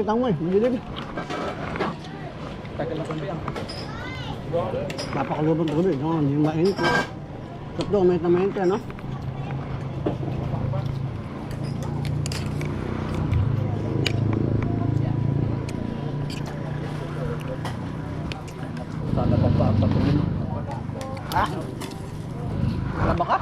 initan mo eh. Madilim. Tagal na kami yan. Napakalubang tubig. No? Hindi mainit. No? Tatlo, mainit na mainit yan, no? Sana pa pa patuloy. Ah? Tama ka?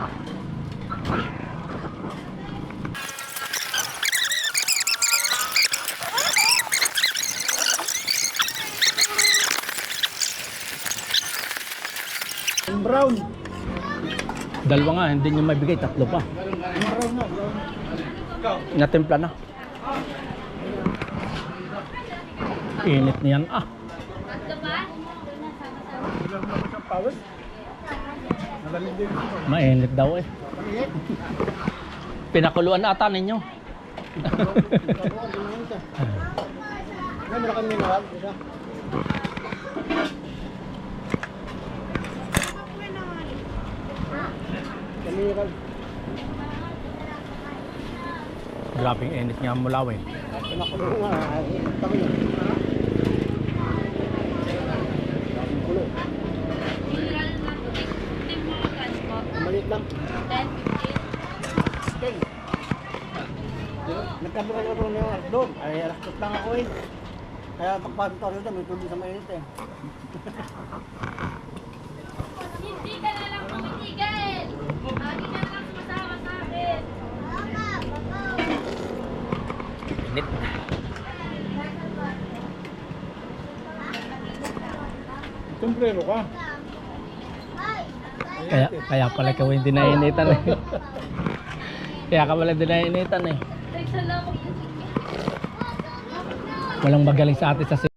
Brown. Dalawa nga, hindi nyo maibigay, tatlo pa. Brown na, brown. Natimpla na. Init niyan ah. Mainit daw eh. Pinakuluan na ata ninyo. Meron kami mineral, isa. Mineral. Grabing init nga mula eh. Pinakulo nga, kami yun. Kulo. Maliit lang. 10. Nagkabukan ko ito ngayon doon. Ay, alastot lang ako eh. Kaya pagpasok ako dito, may tubig sa mainit eh. Hindi ka na lang tumitigil. Lagi ka na lang sumasama sa akin. Init. Sombrero ka. Kaya pala ikaw hindi nainitan eh. Kaya ka pala hindi nainitan eh. Salamat. Walang magaling sa atin sa